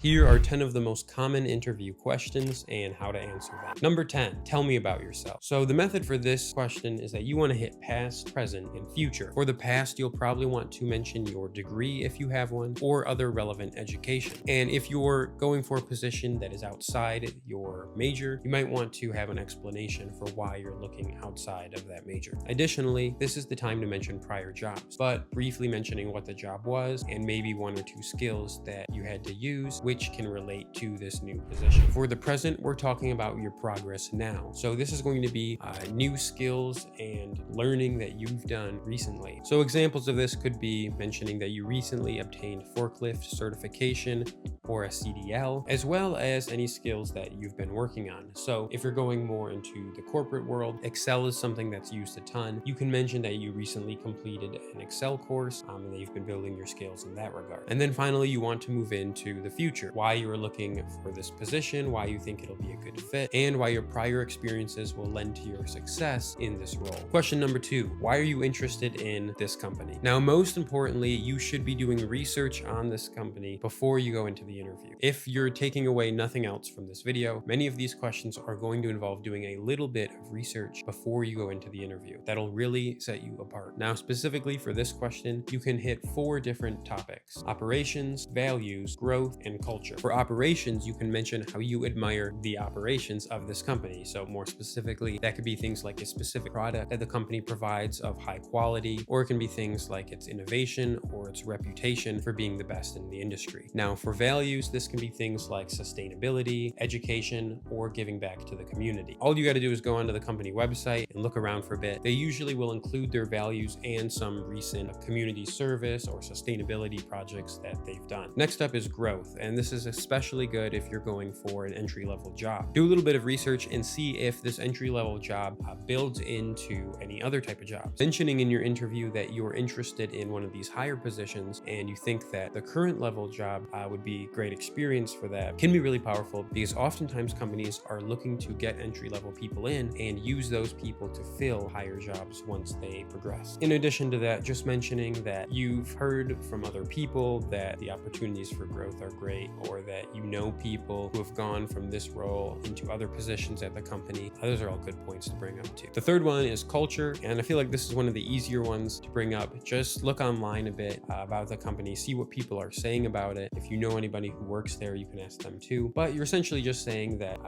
Here are 10 of the most common interview questions and how to answer them. Number 10, tell me about yourself. So the method for this question is that you want to hit past, present, and future. For the past, you'll probably want to mention your degree if you have one, or other relevant education. And if you're going for a position that is outside your major, you might want to have an explanation for why you're looking outside of that major. Additionally, this is the time to mention prior jobs, but briefly mentioning what the job was and maybe one or two skills that you had to use which can relate to this new position. For the present, we're talking about your progress now. So this is going to be new skills and learning that you've done recently. So examples of this could be mentioning that you recently obtained forklift certification or a CDL, as well as any skills that you've been working on. So if you're going more into the corporate world, Excel is something that's used a ton. You can mention that you recently completed an Excel course and that you've been building your skills in that regard. And then finally, you want to move into the future, why you're looking for this position, why you think it'll be a good fit, and why your prior experiences will lend to your success in this role. Question number 2, why are you interested in this company? Now, most importantly, you should be doing research on this company before you go into the interview. If you're taking away nothing else from this video, many of these questions are going to involve doing a little bit of research before you go into the interview. That'll really set you apart. Now, specifically for this question, you can hit 4 different topics: operations, values, growth, and culture. For operations, you can mention how you admire the operations of this company. So more specifically, that could be things like a specific product that the company provides of high quality, or it can be things like its innovation or its reputation for being the best in the industry. Now, for values, this can be things like sustainability, education, or giving back to the community. All you got to do is go onto the company website and look around for a bit. They usually will include their values and some recent community service or sustainability projects that they've done. Next up is growth, and this is especially good if you're going for an entry-level job. Do a little bit of research and see if this entry-level job builds into any other type of jobs. Mentioning in your interview that you're interested in one of these higher positions and you think that the current level job would be great experience for that can be really powerful, because oftentimes companies are looking to get entry-level people in and use those people to fill higher jobs once they progress. In addition to that, just mentioning that you've heard from other people that the opportunities for growth are great, or that you know people who have gone from this role into other positions at the company. Those are all good points to bring up too. The third one is culture, and I feel like this is one of the easier ones to bring up. Just look online a bit about the company, see what people are saying about it. If you know anybody who works there, you can ask them too. But you're essentially just saying that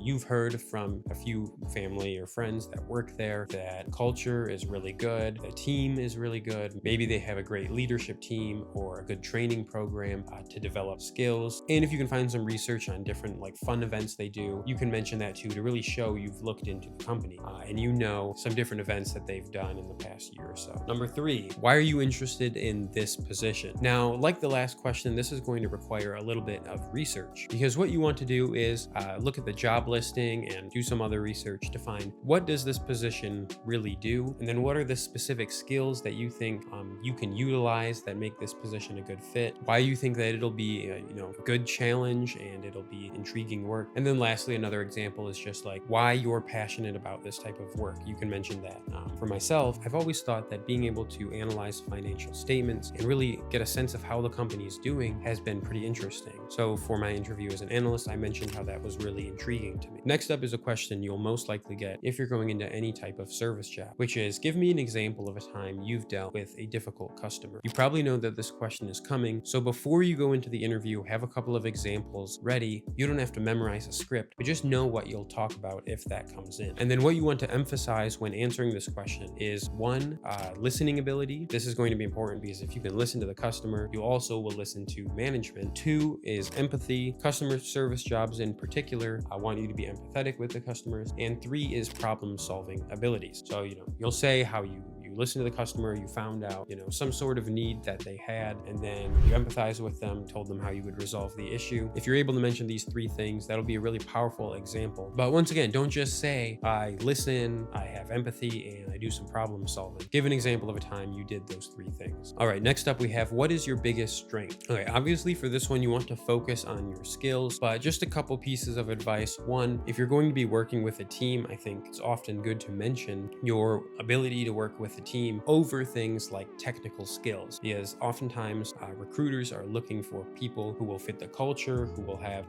you've heard from a few family or friends that work there that culture is really good, the team is really good, maybe they have a great leadership team or a good training program to develop skills. And if you can find some research on different fun events they do, you can mention that too, to really show you've looked into the company and you know some different events that they've done in the past year or so. Number 3, why are you interested in this position? Now, like the last question, this is going to require a little bit of research, because what you want to do is look at the job listing and do some other research to find what does this position really do, and then what are the specific skills that you think you can utilize that make this position a good fit, why you think that it'll be a good challenge and it'll be intriguing work. And then lastly, another example is just why you're passionate about this type of work. You can mention that. For myself, I've always thought that being able to analyze financial statements and really get a sense of how the company is doing has been pretty interesting. So for my interview as an analyst, I mentioned how that was really intriguing to me. Next up is a question you'll most likely get if you're going into any type of service job, which is, give me an example of a time you've dealt with a difficult customer. You probably know that this question is coming, so before you go into the interview, have a couple of examples ready. You don't have to memorize a script, but just know what you'll talk about if that comes in. And then what you want to emphasize when answering this question is 1, listening ability. This is going to be important because if you can listen to the customer, you also will listen to management. 2 is empathy. Customer service jobs in particular, I want you to be empathetic with the customers. And 3 is problem solving abilities. So, you'll say how you listen to the customer, you found out, some sort of need that they had, and then you empathize with them, told them how you would resolve the issue. If you're able to mention these 3 things, that'll be a really powerful example. But once again, don't just say, I listen, I have empathy, and I do some problem solving. Give an example of a time you did those 3 things. All right, next up we have, what is your biggest strength? Okay, obviously for this one, you want to focus on your skills, but just a couple pieces of advice. 1, if you're going to be working with a team, I think it's often good to mention your ability to work with team over things like technical skills, because oftentimes recruiters are looking for people who will fit the culture, who will have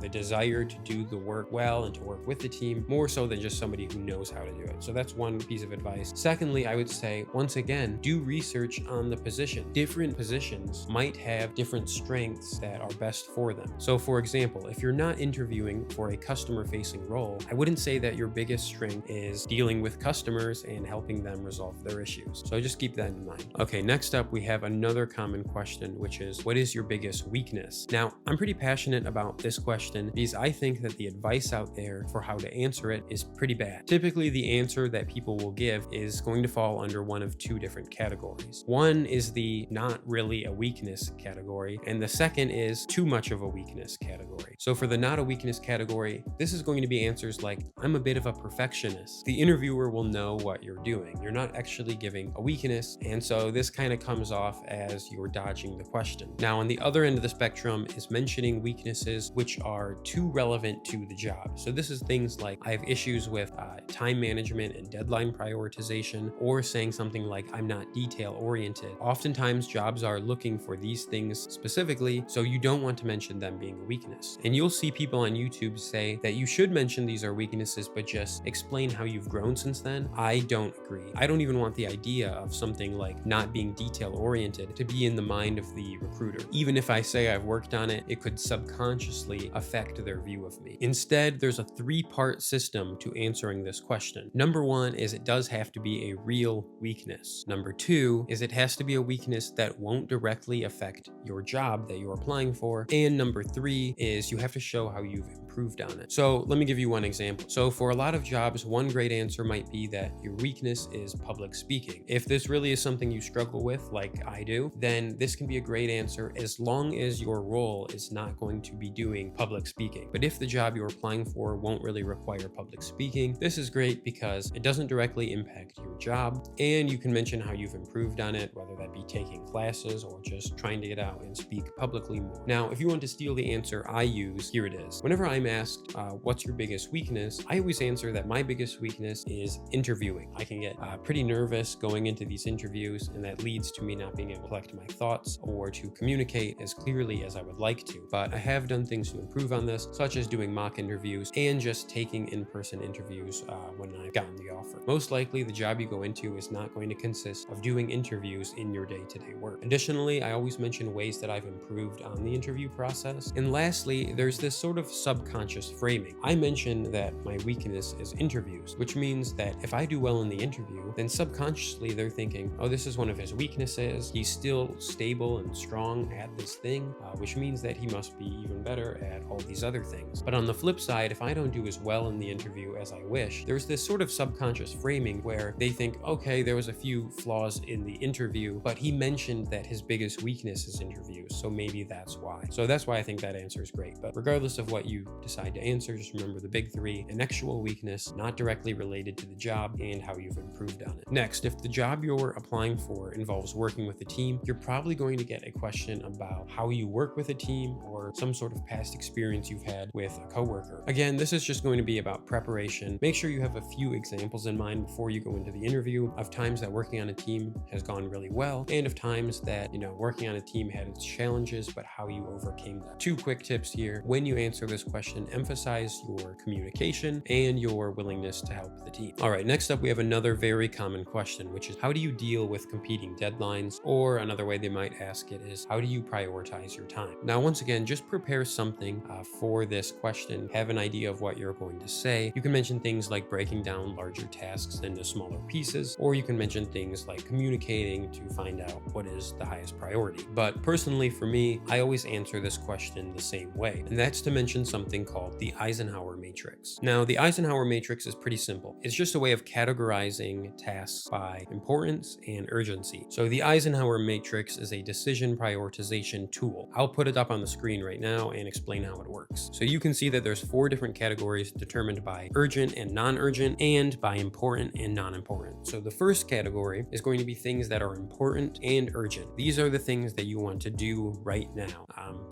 the desire to do the work well and to work with the team, more so than just somebody who knows how to do it. So that's one piece of advice. Secondly, I would say, once again, do research on the position. Different positions might have different strengths that are best for them. So for example, if you're not interviewing for a customer-facing role, I wouldn't say that your biggest strength is dealing with customers and helping them resolve their issues. So just keep that in mind. Okay, next up, we have another common question, which is, what is your biggest weakness? Now, I'm pretty passionate about this question because I think that the advice out there for how to answer it is pretty bad. Typically, the answer that people will give is going to fall under one of two different categories. One is the not really a weakness category, and the second is too much of a weakness category. So for the not a weakness category, this is going to be answers like, I'm a bit of a perfectionist. The interviewer will know what you're doing. You're not actually giving a weakness, and so this kind of comes off as you're dodging the question. Now, on the other end of the spectrum is mentioning weaknesses which are too relevant to the job. So this is things like, I have issues with time management and deadline prioritization, or saying something like, I'm not detail oriented. Oftentimes jobs are looking for these things specifically, so you don't want to mention them being a weakness. And you'll see people on YouTube say that you should mention these are weaknesses, but just explain how you've grown since then. I don't agree. I don't even want the idea of something like not being detail oriented to be in the mind of the recruiter. Even if I say I've worked on it, it could subconsciously affect their view of me. Instead, there's a three-part system to answering this question. Number one is it does have to be a real weakness. Number two is it has to be a weakness that won't directly affect your job that you're applying for. And number three is you have to show how you've improved on it. So let me give you one example. So for a lot of jobs, one great answer might be that your weakness is public speaking. If this really is something you struggle with, like I do, then this can be a great answer as long as your role is not going to be doing public speaking. But if the job you're applying for won't really require public speaking, this is great because it doesn't directly impact your job, and you can mention how you've improved on it, whether that be taking classes or just trying to get out and speak publicly more. Now, if you want to steal the answer I use, here it is. Whenever I'm asked, what's your biggest weakness, I always answer that my biggest weakness is interviewing. I can get pretty nervous going into these interviews, and that leads to me not being able to collect my thoughts or to communicate as clearly as I would like to. But I have done things to improve on this, such as doing mock interviews and just taking in-person interviews when I've gotten the offer. Most likely, the job you go into is not going to consist of doing interviews in your day-to-day work. Additionally, I always mention ways that I've improved on the interview process. And lastly, there's this sort of subconscious framing. I mentioned that my weakness is interviews, which means that if I do well in the interview, then subconsciously they're thinking, oh, this is one of his weaknesses. He's still stable and strong at this thing, which means that he must be even better at all these other things. But on the flip side, if I don't do as well in the interview as I wish, there's this sort of subconscious framing where they think, okay, there was a few flaws in the interview, but he mentioned that his biggest weakness is interviews, so maybe that's why. So that's why I think that answer is great. But regardless of what you decide to answer, just remember the big three: an actual weakness, not directly related to the job, and how you've improved on it. Next, if the job you're applying for involves working with a team, you're probably going to get a question about how you work with a team or some sort of past experience you've had with a coworker. Again, this is just going to be about preparation. Make sure you have a few examples in mind before you go into the interview of times that working on a team has gone really well, and of times that, working on a team had its challenges, but how you overcame them. Two quick tips here. When you answer this question, emphasize your communication and your willingness to help the team. All right, next up, we have another very common question, which is how do you deal with competing deadlines? Or another way they might ask it is, how do you prioritize your time? Now, once again, just prepare something for this question. Have an idea of what you're going to say. You can mention things like breaking down larger tasks into smaller pieces, or you can mention things like communicating to find out what is the highest priority. But personally, for me, I always answer this question the same way, and that's to mention something called the Eisenhower matrix. Now, the Eisenhower matrix is pretty simple. It's just a way of categorizing tasks by importance and urgency. So the Eisenhower matrix is a decision prioritization tool. I'll put it up on the screen right now and explain how it works. So you can see that there's 4 different categories determined by urgent and non-urgent, and by important and non-important. So the first category is going to be things that are important and urgent. These are the things that you want to do right now,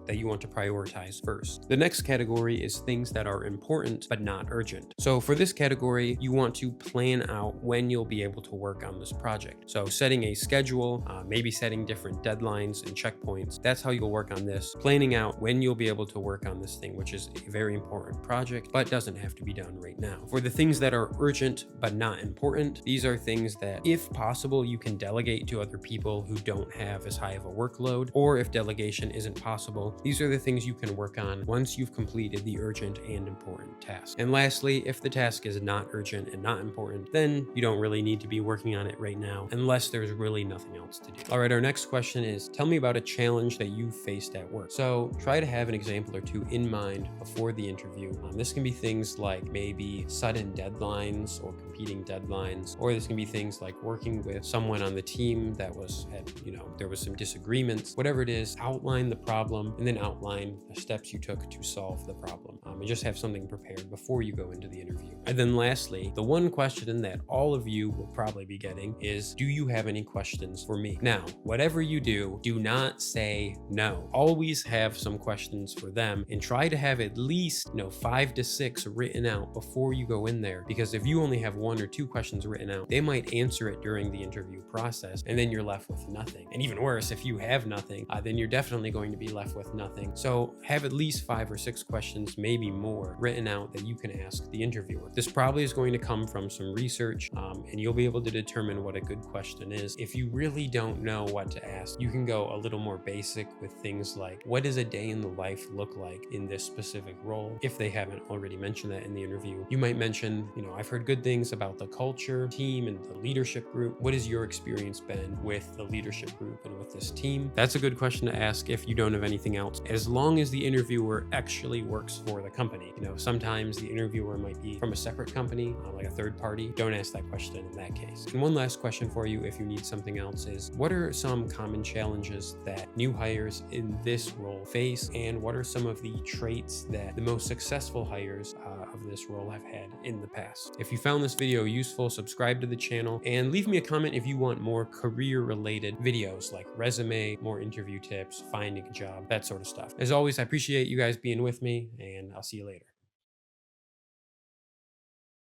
that you want to prioritize first. The next category is things that are important but not urgent. So for this category, you want to plan out when you'll be able to to work on this project. So setting a schedule, maybe setting different deadlines and checkpoints, that's how you'll work on this. Planning out when you'll be able to work on this thing, which is a very important project, but doesn't have to be done right now. For the things that are urgent but not important, these are things that, if possible, you can delegate to other people who don't have as high of a workload, or if delegation isn't possible, these are the things you can work on once you've completed the urgent and important task. And lastly, if the task is not urgent and not important, then you don't really need to be working on it right now unless there's really nothing else to do. All right, our next question is, tell me about a challenge that you faced at work. So try to have an example or two in mind before the interview. This can be things like maybe sudden deadlines or competing deadlines, or this can be things like working with someone on the team that there was some disagreements. Whatever it is, outline the problem and then outline the steps you took to solve the problem, and just have something prepared before you go into the interview. And then lastly, the one question that all of you will probably be getting is, do you have any questions for me? Now, whatever you do not say no. Always have some questions for them, and try to have at least 5 to 6 written out before you go in there, because if you only have 1 or 2 questions written out, they might answer it during the interview process, and then you're left with nothing. And even worse, if you have nothing, then you're definitely going to be left with nothing. So have at least 5 or 6 questions, maybe more, written out that you can ask the interviewer. This probably is going to come from some research, and you'll be able to determine what a good question is. If you really don't know what to ask, you can go a little more basic with things like, what does a day in the life look like in this specific role? If they haven't already mentioned that in the interview, you might mention, I've heard good things about the culture, team, and the leadership group. What has your experience been with the leadership group and with this team? That's a good question to ask if you don't have anything else, as long as the interviewer actually works for the company. Sometimes the interviewer might be from a separate company, like a third party. Don't ask that question in that case. And one last question for you, if you need something else, is what are some common challenges that new hires in this role face, and what are some of the traits that the most successful hires of this role have had in the past? If you found this video useful, subscribe to the channel and leave me a comment if you want more career-related videos like resume, more interview tips, finding a job, that sort of stuff. As always, I appreciate you guys being with me, and I'll see you later.